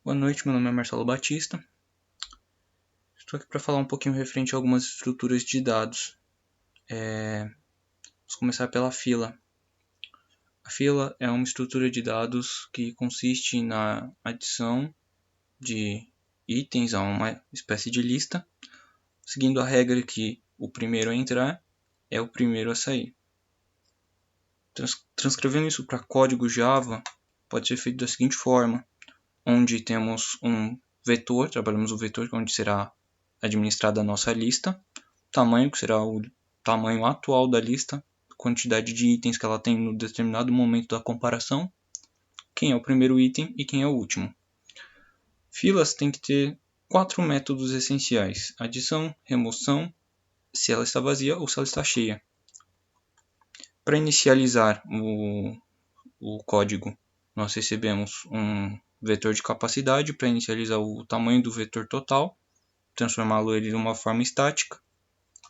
Boa noite, meu nome é Marcelo Batista. Estou aqui para falar um pouquinho referente a algumas estruturas de dados. Vamos começar pela fila. A fila é uma estrutura de dados que consiste na adição de itens a uma espécie de lista, seguindo a regra que o primeiro a entrar é o primeiro a sair. Transcrevendo isso para código Java, pode ser feito da seguinte forma, onde temos um vetor, trabalhamos o vetor onde será administrada a nossa lista, tamanho, que será o tamanho atual da lista, quantidade de itens que ela tem no determinado momento da comparação, quem é o primeiro item e quem é o último. Filas tem que ter 4 métodos essenciais: adição, remoção, se ela está vazia ou se ela está cheia. Para inicializar o código, nós recebemos um vetor de capacidade para inicializar o tamanho do vetor total, transformá-lo em uma forma estática.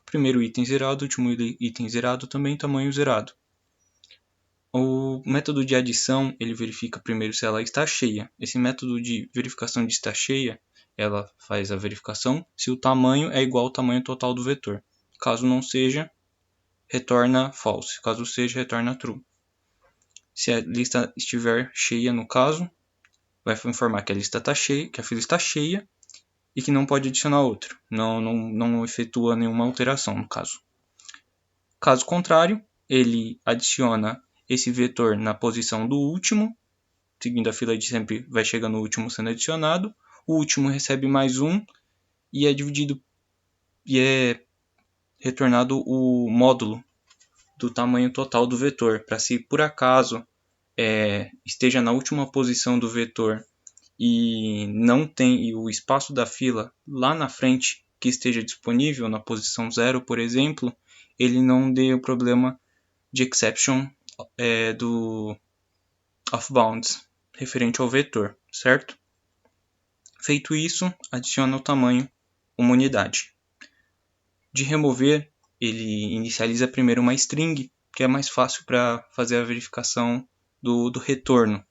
Primeiro item zerado, último item zerado, também tamanho zerado. O método de adição, ele verifica primeiro se ela está cheia. Esse método de verificação de estar cheia, ela faz a verificação se o tamanho é igual ao tamanho total do vetor. Caso não seja, retorna false. Caso seja, retorna true. Se a lista estiver cheia, no caso, vai informar que a lista está cheia, que a fila está cheia e que não pode adicionar outro. Não efetua nenhuma alteração no caso. Caso contrário, ele adiciona esse vetor na posição do último, seguindo a fila de sempre vai chegando no último sendo adicionado. O último recebe mais um e é dividido e é retornado o módulo do tamanho total do vetor, para se por acaso esteja na última posição do vetor e não tem o espaço da fila lá na frente que esteja disponível na posição 0, por exemplo, ele não dê o problema de exception do of bounds referente ao vetor, certo? Feito isso, adiciona o tamanho uma unidade. De remover, ele inicializa primeiro uma string, que é mais fácil para fazer a verificação do retorno.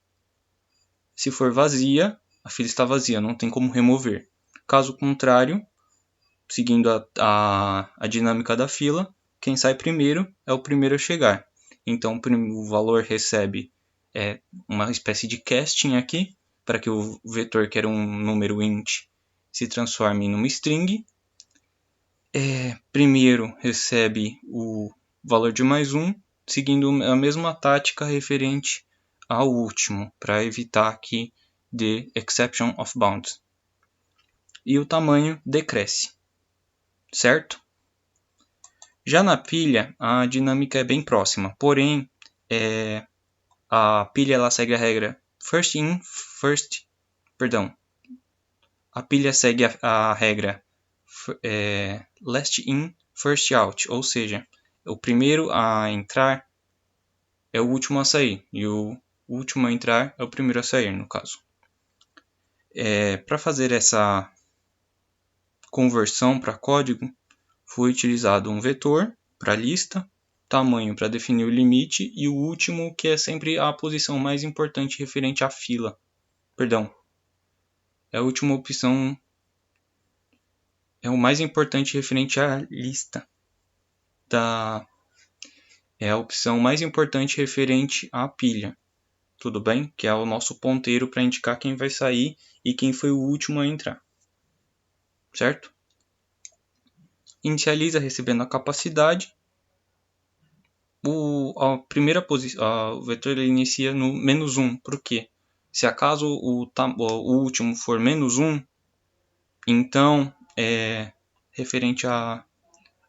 Se for vazia, a fila está vazia, não tem como remover. Caso contrário, seguindo a dinâmica da fila, quem sai primeiro é o primeiro a chegar. Então o valor recebe uma espécie de casting aqui, para que o vetor, que era um número int, se transforme numa string. Primeiro recebe o valor de mais um, seguindo a mesma tática referente ao último, para evitar que dê exception of bounds. E o tamanho decresce, certo? Já na pilha, a dinâmica é bem próxima, porém, a pilha ela segue a regra a pilha segue a regra last in, first out, ou seja, o primeiro a entrar é o último a sair, e o último a entrar é o primeiro a sair, no caso. Para fazer essa conversão para código, foi utilizado um vetor para a lista, tamanho para definir o limite e o último, que é sempre a posição mais importante referente à fila. É a última opção, é o mais importante referente à lista. É a opção mais importante referente à pilha. Tudo bem? Que é o nosso ponteiro para indicar quem vai sair e quem foi o último a entrar. Certo? Inicializa recebendo a capacidade. O vetor ele inicia no -1. Por quê? Se acaso o último for -1, então referente a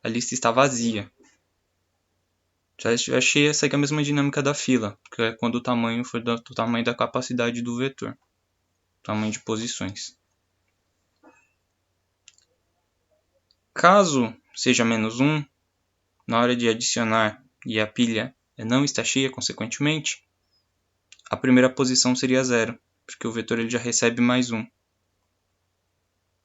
lista está vazia. Se ela estiver cheia, segue a mesma dinâmica da fila, que é quando o tamanho for do tamanho da capacidade do vetor, tamanho de posições. Caso seja -1, na hora de adicionar e a pilha não está cheia, consequentemente, a primeira posição seria 0, porque o vetor ele já recebe mais 1.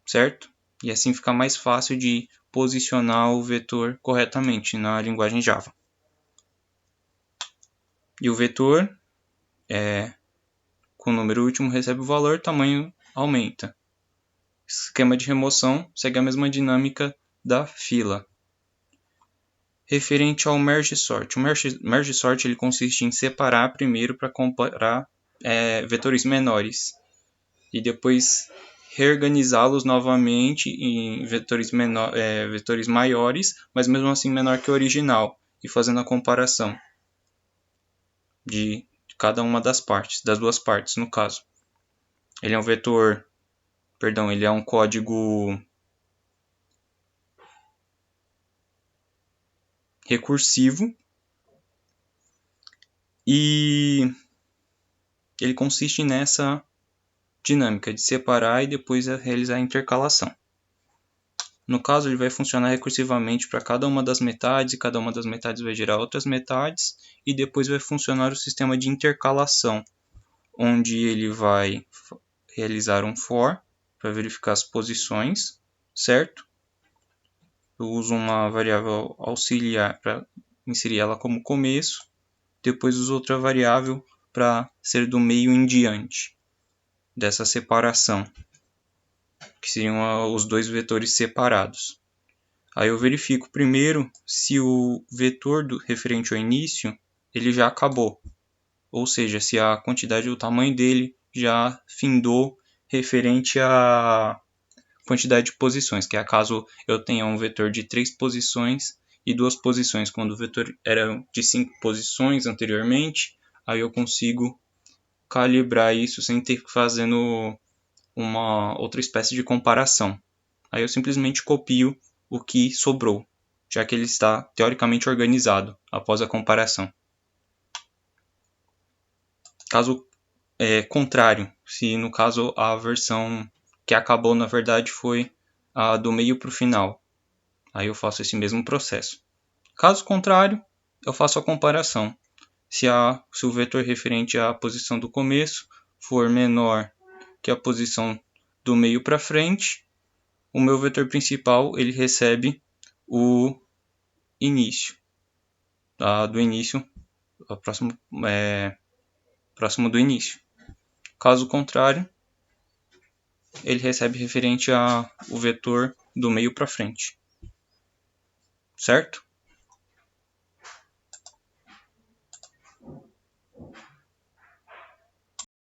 Certo? E assim fica mais fácil de posicionar o vetor corretamente na linguagem Java. E o vetor, com o número último, recebe o valor, tamanho aumenta. Esquema de remoção segue a mesma dinâmica da fila. Referente ao merge sort. O merge sort ele consiste em separar primeiro para comparar vetores menores e depois reorganizá-los novamente em vetores maiores, mas mesmo assim menor que o original, e fazendo a comparação de cada uma das duas partes no caso. Ele é um código recursivo e ele consiste nessa dinâmica de separar e depois realizar a intercalação. No caso, ele vai funcionar recursivamente para cada uma das metades, e cada uma das metades vai gerar outras metades, e depois vai funcionar o sistema de intercalação, onde ele vai realizar um for para verificar as posições, certo? Eu uso uma variável auxiliar para inserir ela como começo, depois uso outra variável para ser do meio em diante dessa separação, que seriam os dois vetores separados. Aí eu verifico primeiro se o vetor referente ao início ele já acabou, ou seja, se a quantidade, o tamanho dele já findou referente à quantidade de posições, que é caso eu tenha um vetor de 3 posições e 2 posições, quando o vetor era de 5 posições anteriormente, aí eu consigo calibrar isso sem ter que fazendo uma outra espécie de comparação. Aí eu simplesmente copio o que sobrou, já que ele está teoricamente organizado após a comparação. Caso contrário, se no caso a versão que acabou na verdade foi a do meio para o final, aí eu faço esse mesmo processo. Caso contrário, eu faço a comparação. Se o vetor referente à posição do começo for menor que a posição do meio para frente, o meu vetor principal ele recebe o início, do início, próximo do início. Caso contrário, ele recebe referente ao vetor do meio para frente. Certo?